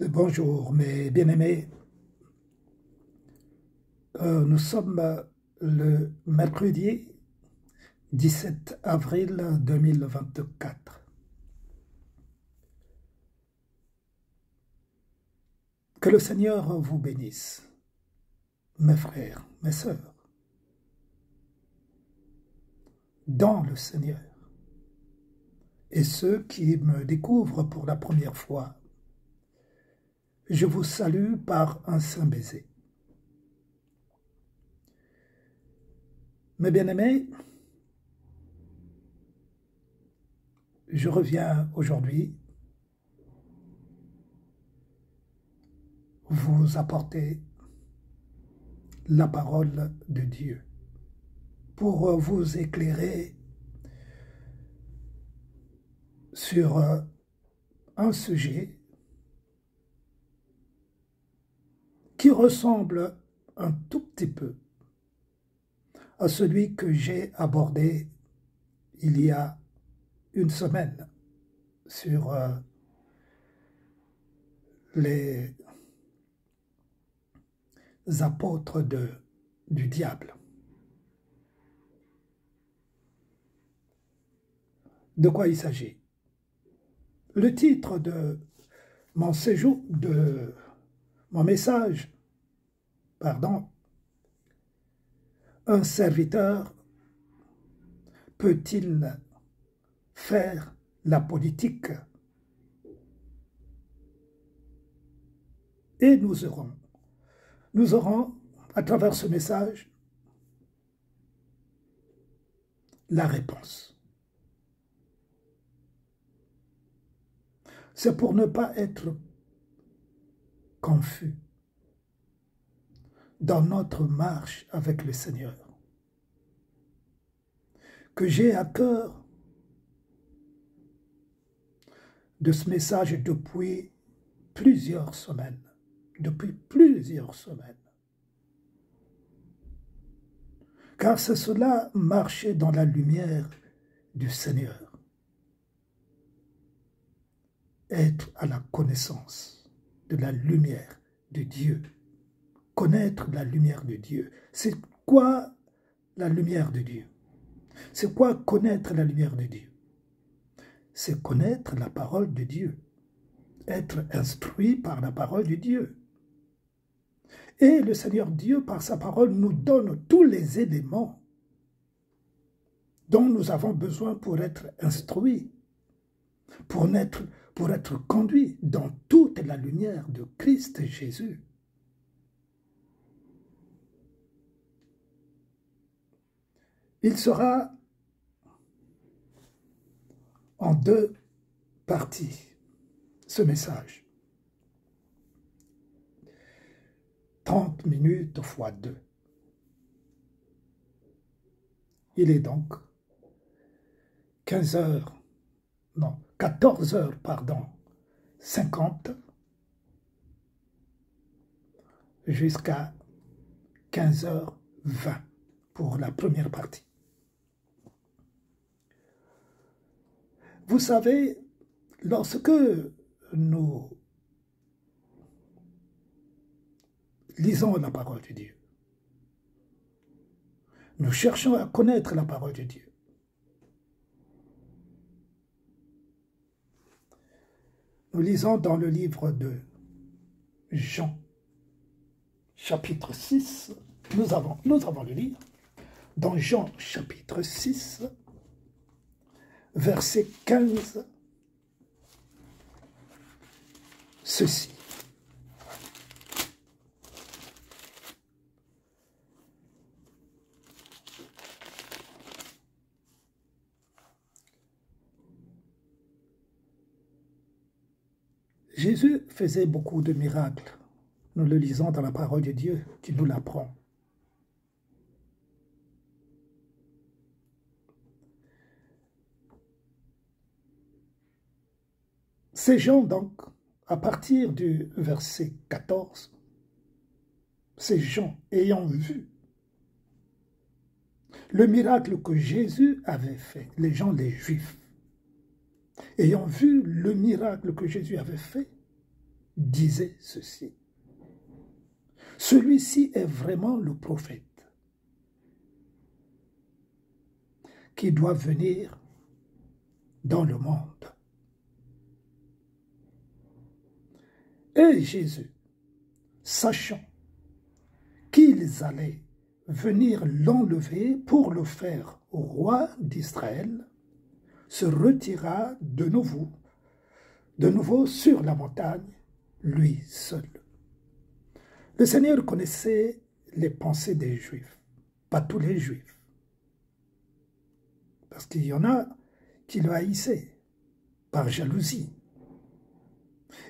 Bonjour mes bien-aimés. Nous sommes le mercredi 17 avril 2024. Que le Seigneur vous bénisse, mes frères, mes sœurs, dans le Seigneur. Et ceux qui me découvrent pour la première fois, je vous salue par un saint baiser. Mes bien-aimés, je reviens aujourd'hui vous apporter la parole de Dieu pour vous éclairer sur un sujet qui ressemble un tout petit peu à celui que j'ai abordé il y a une semaine sur les apôtres du diable. De quoi il s'agit? Le titre de mon séjour, de mon message, un serviteur peut-il faire la politique? Et nous aurons à travers ce message la réponse. C'est pour ne pas être confus dans notre marche avec le Seigneur que j'ai à cœur de ce message depuis plusieurs semaines. Car c'est cela, marcher dans la lumière du Seigneur. Être à la connaissance de la lumière de Dieu. Connaître la lumière de Dieu. C'est quoi la lumière de Dieu? C'est quoi connaître la lumière de Dieu? C'est connaître la parole de Dieu. Être instruit par la parole de Dieu. Et le Seigneur Dieu, par sa parole, nous donne tous les éléments dont nous avons besoin pour être instruits, pour être conduits dans toute la lumière de Christ Jésus. Il sera en deux parties, ce message. 30 minutes fois 2. Il est donc 14 heures, 50 jusqu'à 15h20 pour la première partie. Vous savez, lorsque nous lisons la parole de Dieu, nous cherchons à connaître la parole de Dieu. Nous lisons dans le livre de Jean, chapitre 6, nous avons le lire, dans Jean, chapitre 6, verset 15, ceci. Jésus faisait beaucoup de miracles. Nous le lisons dans la parole de Dieu qui nous l'apprend. Ces gens, donc, à partir du verset 14, ces gens ayant vu le miracle que Jésus avait fait, les gens, les Juifs, ayant vu le miracle que Jésus avait fait, disait ceci. Celui-ci est vraiment le prophète qui doit venir dans le monde. Et Jésus, sachant qu'ils allaient venir l'enlever pour le faire roi d'Israël, se retira de nouveau sur la montagne, lui seul. Le Seigneur connaissait les pensées des Juifs, pas tous les Juifs, parce qu'il y en a qui le haïssaient par jalousie,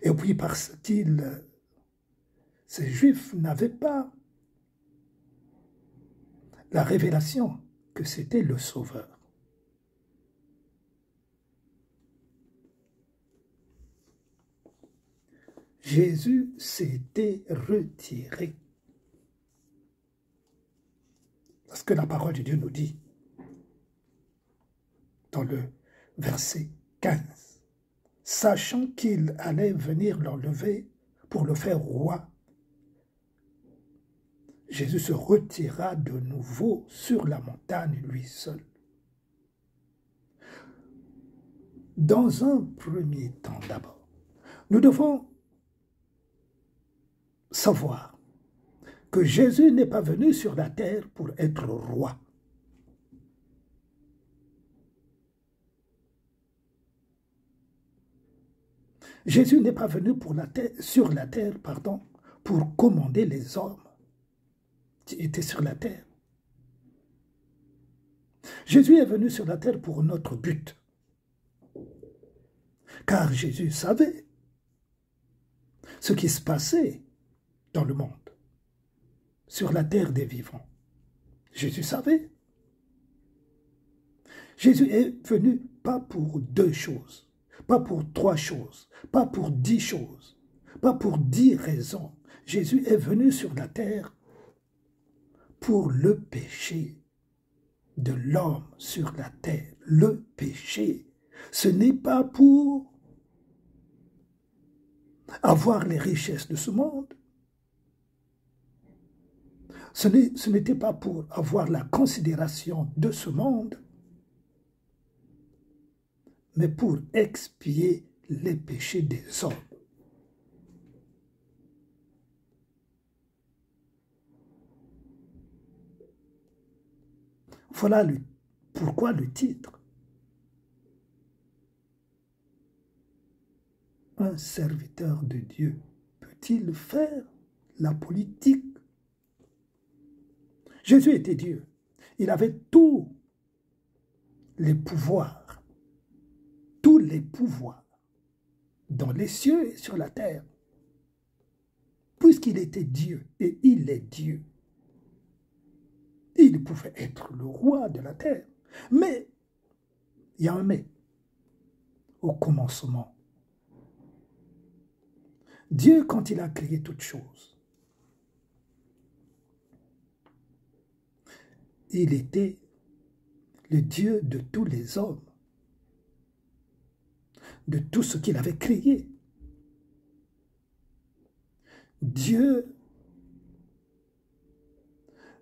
et puis parce qu'ils, ces Juifs n'avaient pas la révélation que c'était le Sauveur. Jésus s'était retiré. Parce que la parole de Dieu nous dit, dans le verset 15, sachant qu'il allait venir l'enlever pour le faire roi, Jésus se retira de nouveau sur la montagne, lui seul. Dans un premier temps d'abord, nous devons savoir que Jésus n'est pas venu sur la terre pour être roi. Jésus n'est pas venu sur la terre pour commander les hommes qui étaient sur la terre. Jésus est venu sur la terre pour notre but. Car Jésus savait ce qui se passait dans le monde, sur la terre des vivants. Jésus savait. Jésus est venu pas pour 2 choses, pas pour 3 choses, pas pour 10 choses, pas pour 10 raisons. Jésus est venu sur la terre pour le péché de l'homme sur la terre. Le péché, ce n'est pas pour avoir les richesses de ce monde. Ce n'était pas pour avoir la considération de ce monde, mais pour expier les péchés des hommes. Voilà pourquoi le titre. Un serviteur de Dieu peut-il faire la politique? Jésus était Dieu. Il avait tous les pouvoirs dans les cieux et sur la terre. Puisqu'il était Dieu et il est Dieu, il pouvait être le roi de la terre. Mais, il y a un mais, au commencement. Dieu, quand il a créé toutes choses, il était le Dieu de tous les hommes, de tout ce qu'il avait créé. Dieu,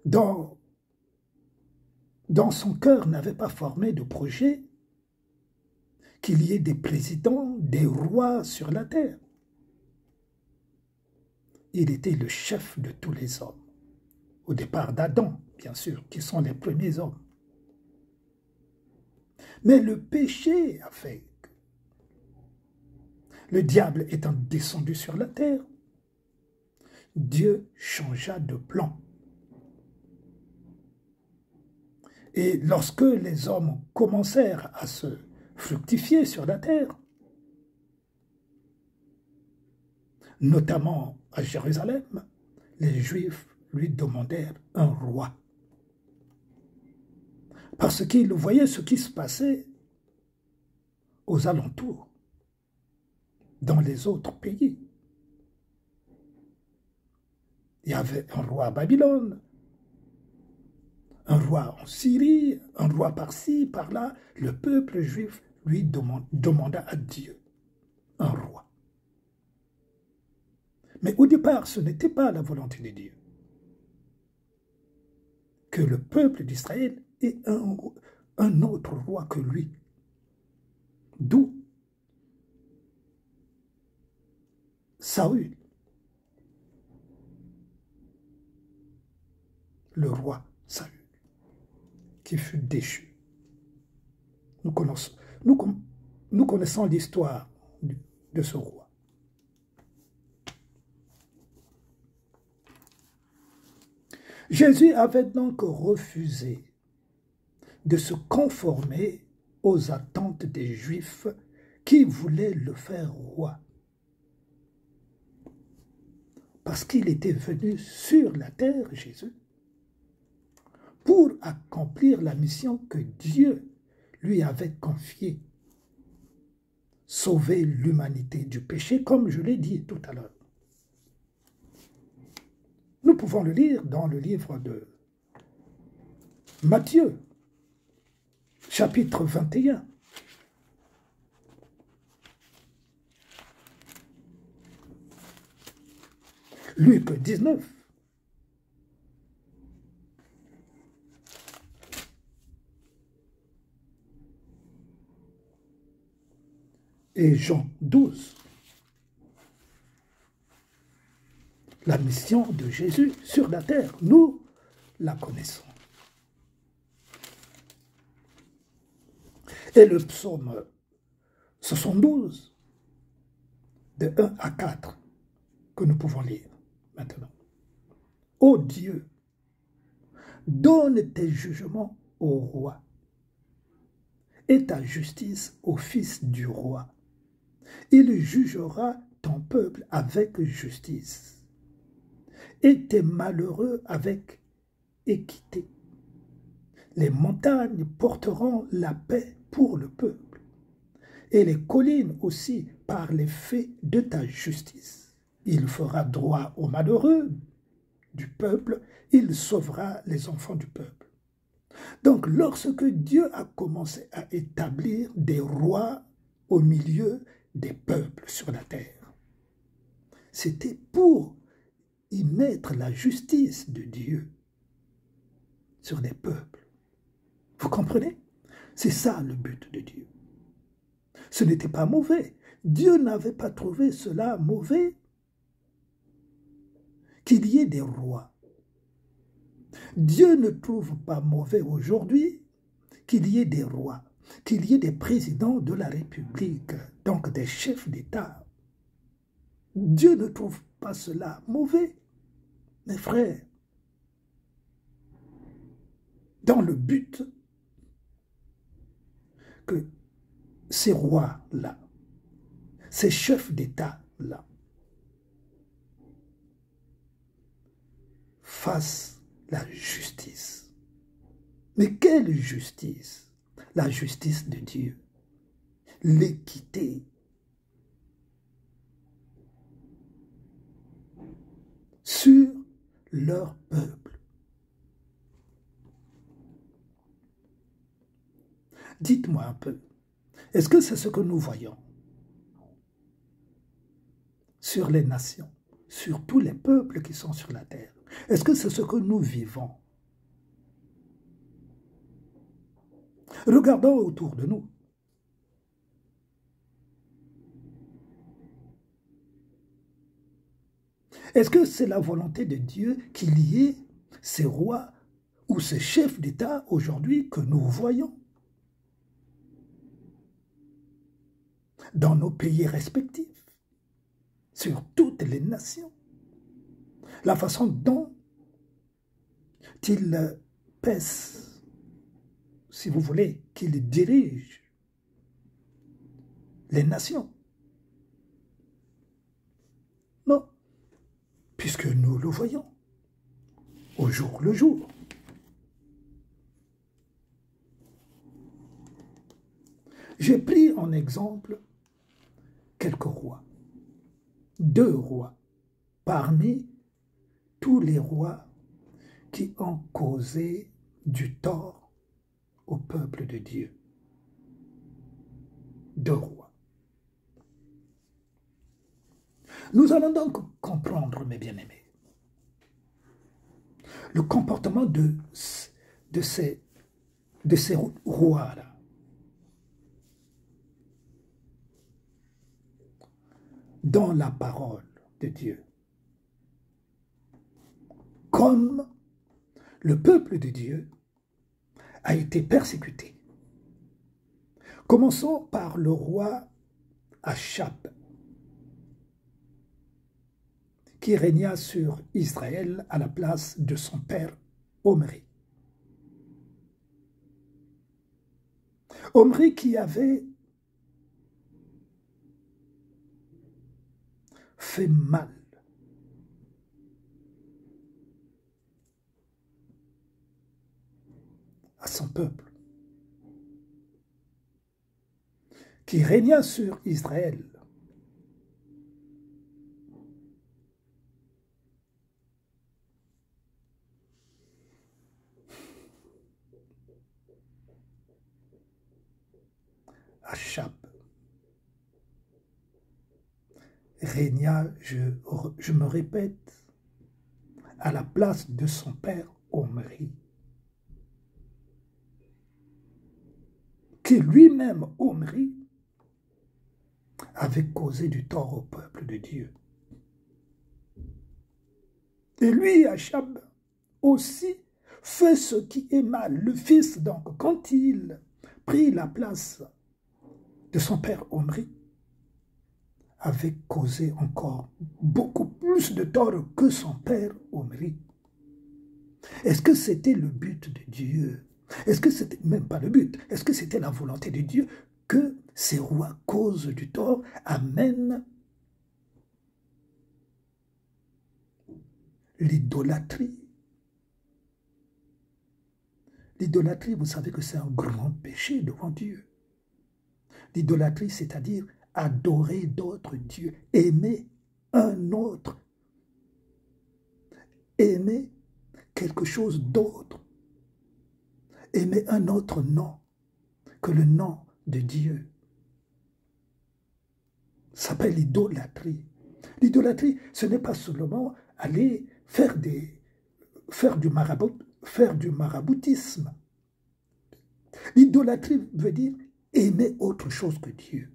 dans son cœur, n'avait pas formé de projet qu'il y ait des présidents, des rois sur la terre. Il était le chef de tous les hommes, au départ d'Adam, bien sûr, qui sont les premiers hommes. Mais le péché a fait que le diable étant descendu sur la terre, Dieu changea de plan. Et lorsque les hommes commencèrent à se fructifier sur la terre, notamment à Jérusalem, les Juifs lui demandèrent un roi. Parce qu'ils voyaient ce qui se passait aux alentours, dans les autres pays. Il y avait un roi à Babylone, un roi en Syrie, un roi par-ci, par-là. Le peuple juif lui demanda à Dieu un roi. Mais au départ, ce n'était pas la volonté de Dieu que le peuple d'Israël ait un autre roi que lui. D'où Saül, le roi Saül, qui fut déchu. Nous connaissons l'histoire de ce roi. Jésus avait donc refusé de se conformer aux attentes des Juifs qui voulaient le faire roi. Parce qu'il était venu sur la terre, Jésus, pour accomplir la mission que Dieu lui avait confiée. Sauver l'humanité du péché, comme je l'ai dit tout à l'heure. Nous pouvons le lire dans le livre de Matthieu, chapitre 21. Luc 19. Et Jean 12. La mission de Jésus sur la terre, nous la connaissons. Et le psaume 72, de 1 à 4, que nous pouvons lire maintenant. Ô Dieu, donne tes jugements au roi et ta justice au fils du roi. Il jugera ton peuple avec justice et tes malheureux avec équité. Les montagnes porteront la paix pour le peuple, et les collines aussi par l'effet de ta justice. Il fera droit aux malheureux du peuple, il sauvera les enfants du peuple. Donc, lorsque Dieu a commencé à établir des rois au milieu des peuples sur la terre, c'était pour y mettre la justice de Dieu sur les peuples. Vous comprenez? C'est ça le but de Dieu. Ce n'était pas mauvais. Dieu n'avait pas trouvé cela mauvais qu'il y ait des rois. Dieu ne trouve pas mauvais aujourd'hui qu'il y ait des rois, qu'il y ait des présidents de la République, donc des chefs d'État. Dieu ne trouve pas cela mauvais, mes frères, dans le but que ces rois-là, ces chefs d'État-là, fassent la justice. Mais quelle justice? La justice de Dieu, l'équité, sur leur peuple. Dites-moi un peu, est-ce que c'est ce que nous voyons sur les nations, sur tous les peuples qui sont sur la terre? Est-ce que c'est ce que nous vivons? Regardons autour de nous. Est-ce que c'est la volonté de Dieu qu'il y ait ces rois ou ces chefs d'État aujourd'hui que nous voyons dans nos pays respectifs, sur toutes les nations? La façon dont ils pèsent, si vous voulez, qu'ils dirigent les nations. Non, puisque nous le voyons au jour le jour. J'ai pris en exemple quelques rois, 2 rois, parmi tous les rois qui ont causé du tort au peuple de Dieu. 2 rois. Nous allons donc comprendre, mes bien-aimés, le comportement de ces rois-là. Dans la parole de Dieu. Comme le peuple de Dieu a été persécuté. Commençons par le roi Achab, qui régna sur Israël à la place de son père Omri. Omri qui avait fait mal à son peuple, qui régna sur Israël. Achab régna, je me répète, à la place de son père Omri, qui lui-même, Omri, avait causé du tort au peuple de Dieu. Et lui, Achab, aussi, fait ce qui est mal. Le fils, donc, quand il prit la place de son père Omri, avait causé encore beaucoup plus de tort que son père Omri. Est-ce que c'était le but de Dieu? Est-ce que c'était même pas le but? Est-ce que c'était la volonté de Dieu que ces rois causent du tort, amènent l'idolâtrie? L'idolâtrie, vous savez que c'est un grand péché devant Dieu. L'idolâtrie, c'est-à-dire adorer d'autres dieux, aimer un autre, aimer quelque chose d'autre, aimer un autre nom que le nom de Dieu. Ça s'appelle l'idolâtrie. L'idolâtrie, ce n'est pas seulement aller faire du maraboutisme. L'idolâtrie veut dire aimer autre chose que Dieu.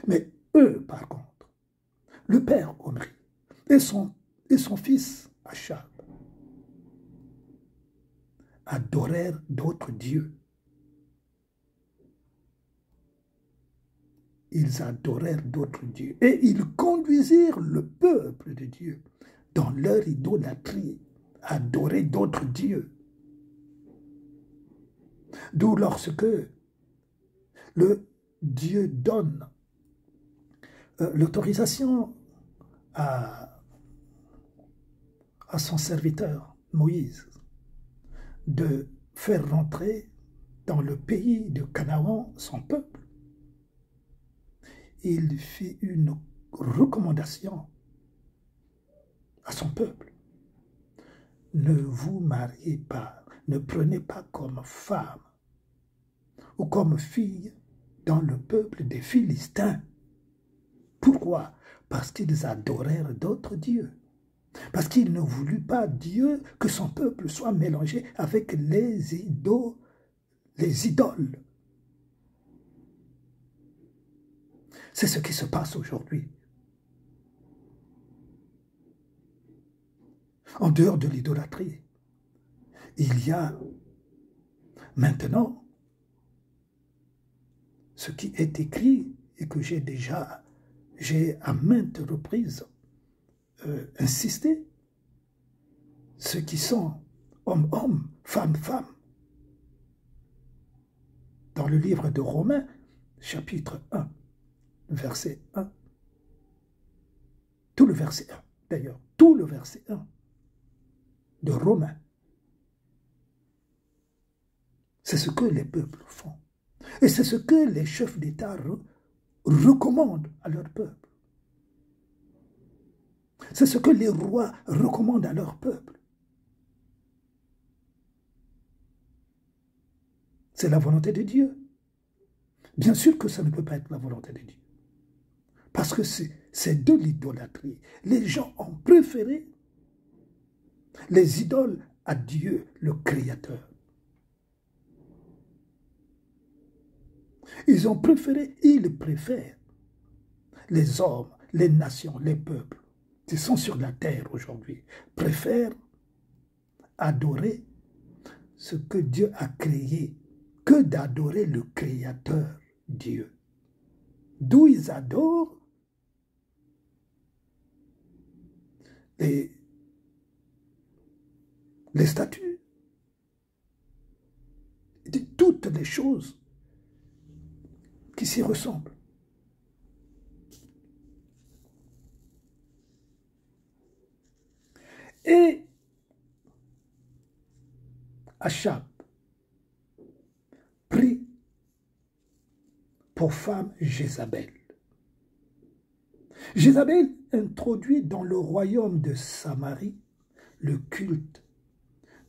Mais eux, par contre, le père Omri et son fils Achab adorèrent d'autres dieux. Ils adorèrent d'autres dieux et ils conduisirent le peuple de Dieu dans leur idolâtrie, adorer d'autres dieux. D'où lorsque le Dieu donne l'autorisation à son serviteur Moïse de faire rentrer dans le pays de Canaan son peuple, il fit une recommandation à son peuple. Ne vous mariez pas, ne prenez pas comme femme ou comme fille dans le peuple des Philistins. Pourquoi? Parce qu'ils adorèrent d'autres dieux. Parce qu'il ne voulut pas Dieu que son peuple soit mélangé avec les idoles. C'est ce qui se passe aujourd'hui. En dehors de l'idolâtrie, il y a maintenant ce qui est écrit et que j'ai à maintes reprises insisté, ceux qui sont homme-homme, femme-femme. Dans le livre de Romains, chapitre 1, verset 1, tout le verset 1, d'ailleurs, tout le verset 1 de Romains, c'est ce que les peuples font. Et c'est ce que les chefs d'État recommandent à leur peuple. C'est ce que les rois recommandent à leur peuple. C'est la volonté de Dieu. Bien sûr que ça ne peut pas être la volonté de Dieu. Parce que c'est de l'idolâtrie. Les gens ont préféré les idoles à Dieu, le Créateur. Ils préfèrent les hommes, les nations, les peuples qui sont sur la terre aujourd'hui, préfèrent adorer ce que Dieu a créé que d'adorer le Créateur, Dieu. D'où ils adorent les statues, de toutes les choses qui s'y ressemblent. Et Achab prit pour femme Jézabel. Jézabel introduit dans le royaume de Samarie le culte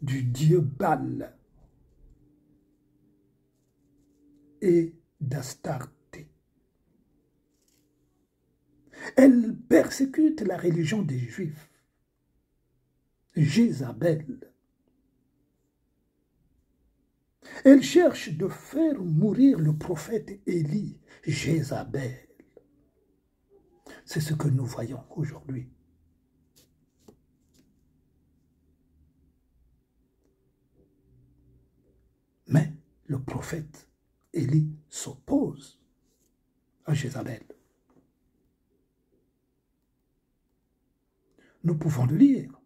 du dieu Baal et d'Astarté. Elle persécute la religion des Juifs. Jézabel. Elle cherche de faire mourir le prophète Élie. Jézabel. C'est ce que nous voyons aujourd'hui. Mais le prophète Élie s'oppose à Jézabel. Nous pouvons le lire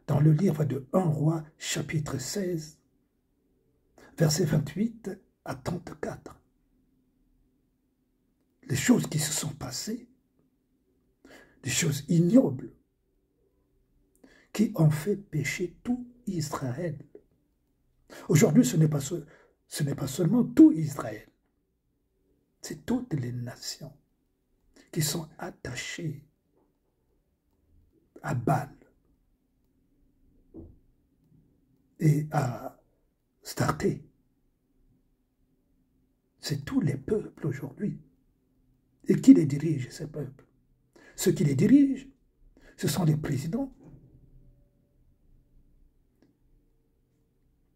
dans le livre de 1 Roi, chapitre 16, versets 28 à 34. Les choses qui se sont passées, des choses ignobles, qui ont fait pécher tout Israël. Aujourd'hui, ce n'est pas seulement tout Israël, c'est toutes les nations qui sont attachées à Baal et à Astarté. C'est tous les peuples aujourd'hui. Et qui les dirige, ces peuples? Ceux qui les dirigent, ce sont les présidents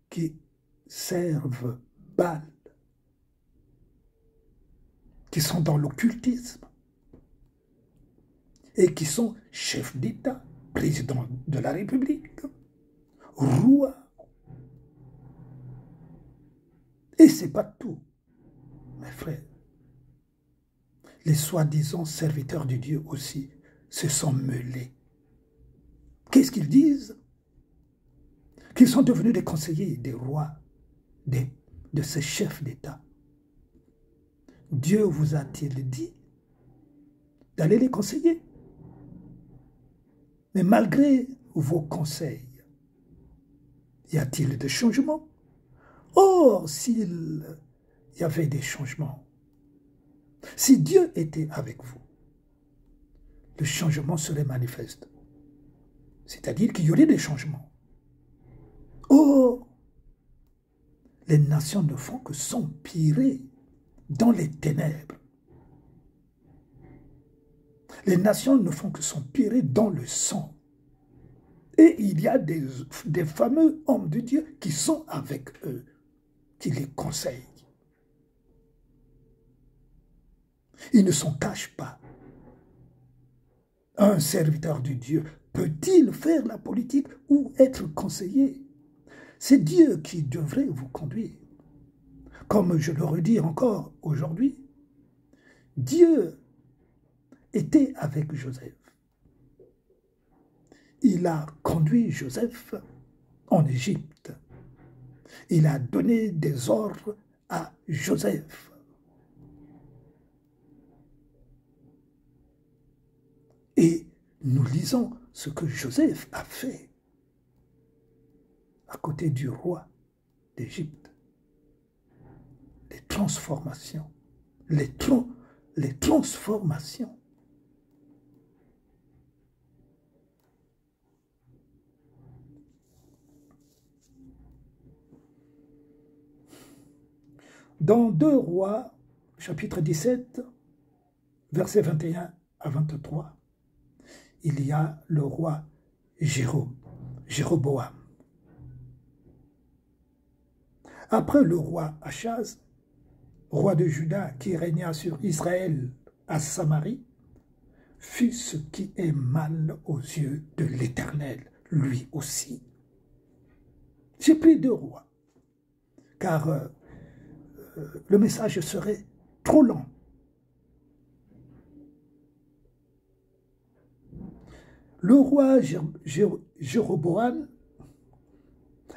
qui servent Baal, qui sont dans l'occultisme et qui sont chefs d'État, président de la République, roi. Et ce n'est pas tout, mes frères. Les soi-disant serviteurs de Dieu aussi se sont mêlés. Qu'est-ce qu'ils disent? Qu'ils sont devenus des conseillers des rois, de ces chefs d'État. Dieu vous a-t-il dit d'aller les conseiller? Mais malgré vos conseils, y a-t-il des changements? Or, s'il y avait des changements, si Dieu était avec vous, le changement serait manifeste. C'est-à-dire qu'il y aurait des changements. Or, les nations ne font que s'empirer dans les ténèbres. Les nations ne font que s'empirer dans le sang. Et il y a des fameux hommes de Dieu qui sont avec eux, qui les conseillent. Ils ne s'en cachent pas. Un serviteur de Dieu peut-il faire la politique ou être conseillé? C'est Dieu qui devrait vous conduire. Comme je le redis encore aujourd'hui, Dieu était avec Joseph. Il a conduit Joseph en Égypte. Il a donné des ordres à Joseph. Et nous lisons ce que Joseph a fait à côté du roi d'Égypte. Les transformations, les transformations. Dans 2 Rois, chapitre 17, versets 21 à 23, il y a le roi Jéroboam. Après le roi Achaz, roi de Juda qui régna sur Israël à Samarie, fit ce qui est mal aux yeux de l'Éternel, lui aussi. J'ai pris 2 rois, car le message serait trop long. Le roi Jéroboam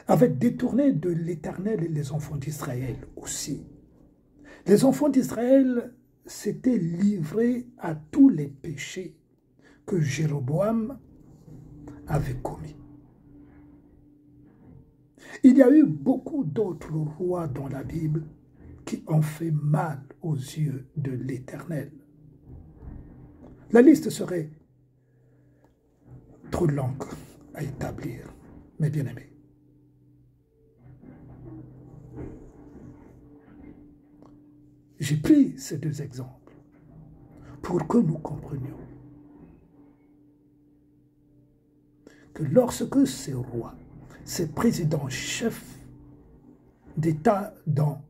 avait détourné de l'Éternel les enfants d'Israël aussi. Les enfants d'Israël s'étaient livrés à tous les péchés que Jéroboam avait commis. Il y a eu beaucoup d'autres rois dans la Bible qui ont fait mal aux yeux de l'Éternel. La liste serait trop longue à établir, mes bien-aimés. J'ai pris ces 2 exemples pour que nous comprenions que lorsque ces rois, ces présidents chefs d'État dans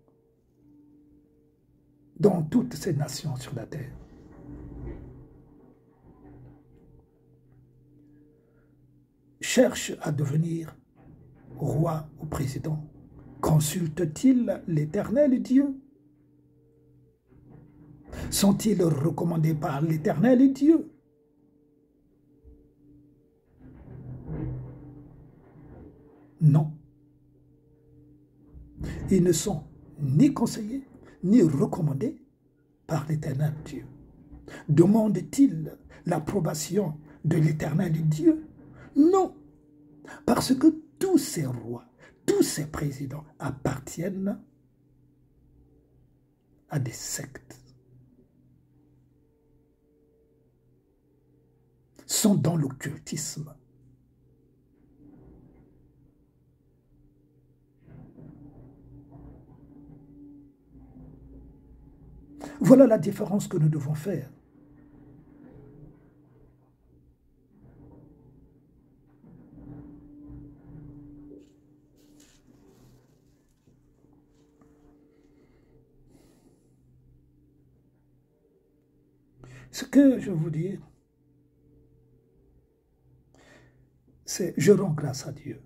toutes ces nations sur la terre, cherchent à devenir roi ou président, consultent-ils l'Éternel Dieu? Sont-ils recommandés par l'Éternel Dieu? Non. Ils ne sont ni conseillés, ni recommandés par l'Éternel Dieu. Demandent-ils l'approbation de l'Éternel Dieu? Non. Parce que tous ces rois, tous ces présidents appartiennent à des sectes, sont dans l'occultisme. Voilà la différence que nous devons faire. Ce que je veux vous dire, c'est je rends grâce à Dieu.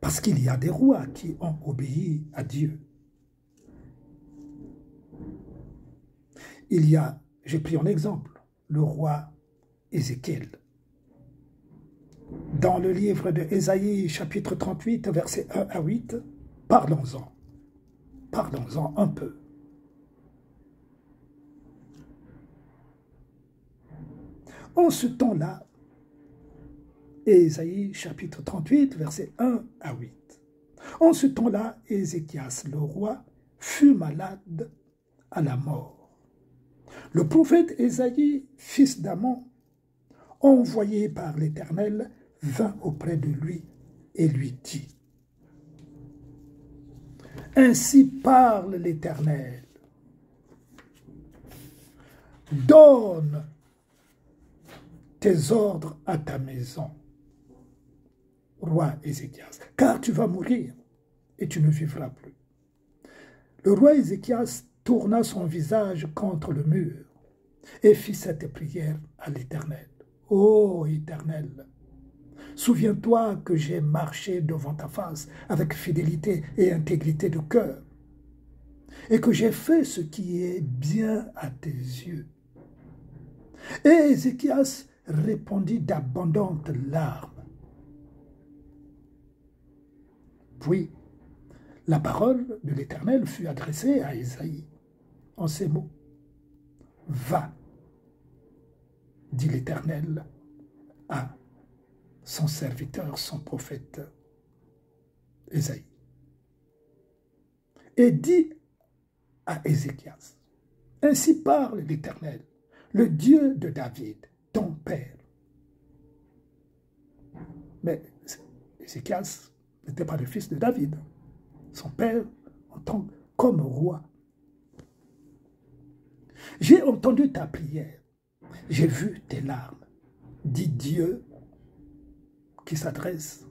Parce qu'il y a des rois qui ont obéi à Dieu. Il y a, j'ai pris en exemple, le roi Ézéchiel. Dans le livre de Ésaïe, chapitre 38, versets 1 à 8, parlons-en. Parlons-en un peu. En ce temps-là, Ésaïe, chapitre 38, versets 1 à 8. En ce temps-là, Ézéchias, le roi, fut malade à la mort. Le prophète Ésaïe, fils d'Amon, envoyé par l'Éternel, vint auprès de lui et lui dit: Ainsi parle l'Éternel, donne tes ordres à ta maison, roi Ézéchias, car tu vas mourir et tu ne vivras plus. Le roi Ézéchias tourna son visage contre le mur et fit cette prière à l'Éternel. Ô Éternel, souviens-toi que j'ai marché devant ta face avec fidélité et intégrité de cœur, et que j'ai fait ce qui est bien à tes yeux. Et Ézéchias répondit d'abondantes larmes. Puis, la parole de l'Éternel fut adressée à Ésaïe en ces mots. Va, dit l'Éternel à son serviteur, son prophète Ésaïe. Et dit à Ézéchias, ainsi parle l'Éternel, le Dieu de David, ton père. Mais Ézéchias n'était pas le fils de David. Son père, en tant comme roi. J'ai entendu ta prière, j'ai vu tes larmes, dit Dieu qui s'adresse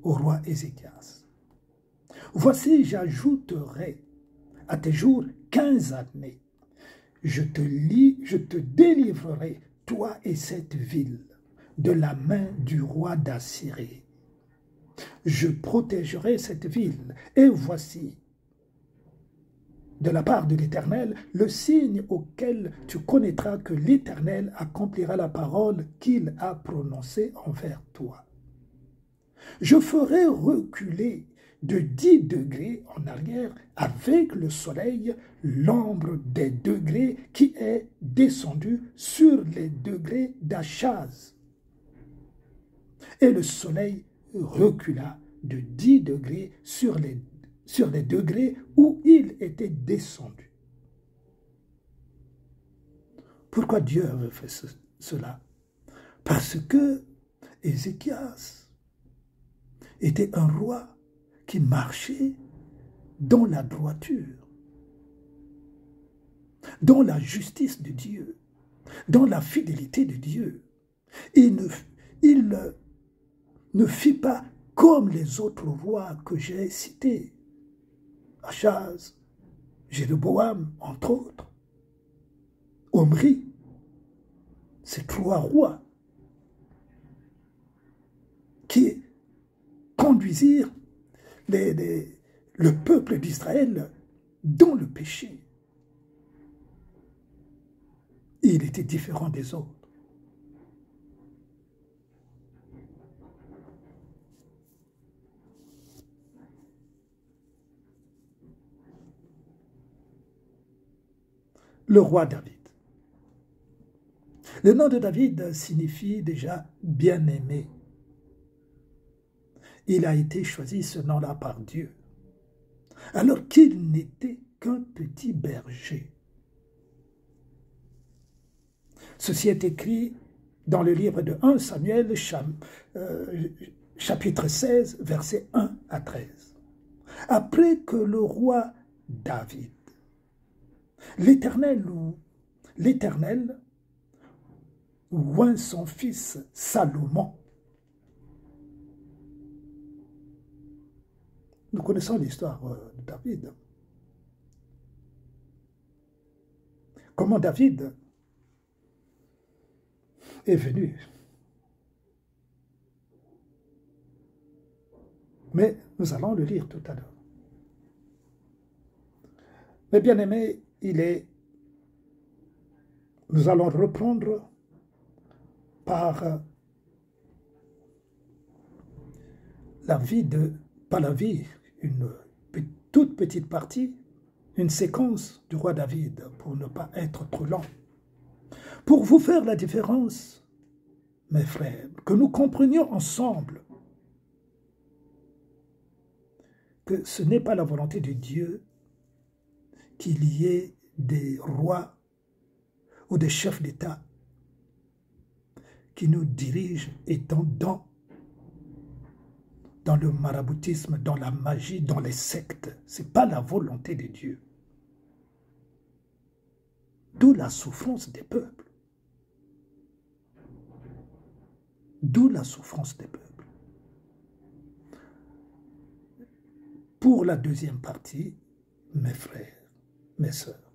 au roi Ézéchias. Voici, j'ajouterai à tes jours 15 années. Je te délivrerai, toi et cette ville, de la main du roi d'Assyrie. Je protégerai cette ville, et voici, de la part de l'Éternel, le signe auquel tu connaîtras que l'Éternel accomplira la parole qu'il a prononcée envers toi. Je ferai reculer de 10 degrés en arrière avec le soleil l'ombre des degrés qui est descendu sur les degrés d'Achaz. Et le soleil recula de 10 degrés sur les degrés où il était descendu. Pourquoi Dieu avait fait cela? Parce que Ézéchias était un roi qui marchait dans la droiture, dans la justice de Dieu, dans la fidélité de Dieu. Il ne fit pas comme les autres rois que j'ai cités, Achaz, Jéroboam, entre autres, Omri, ces 3 rois qui conduisirent le peuple d'Israël dans le péché. Il était différent des autres. Le roi David. Le nom de David signifie déjà bien-aimé. Il a été choisi ce nom-là par Dieu, alors qu'il n'était qu'un petit berger. Ceci est écrit dans le livre de 1 Samuel, chapitre 16, versets 1 à 13. Après que le roi David, l'Éternel oint son fils Salomon. Nous connaissons l'histoire de David. Comment David est venu. Mais nous allons le lire tout à l'heure. Mais bien aimé, nous allons reprendre par la vie pas la vie, une toute petite partie, une séquence du roi David, pour ne pas être trop lent. Pour vous faire la différence, mes frères, que nous comprenions ensemble que ce n'est pas la volonté de Dieu qu'il y ait des rois ou des chefs d'État qui nous dirigent étant dans le maraboutisme, dans la magie, dans les sectes. Ce n'est pas la volonté de Dieu. D'où la souffrance des peuples. D'où la souffrance des peuples. Pour la deuxième partie, mes frères, mes sœurs,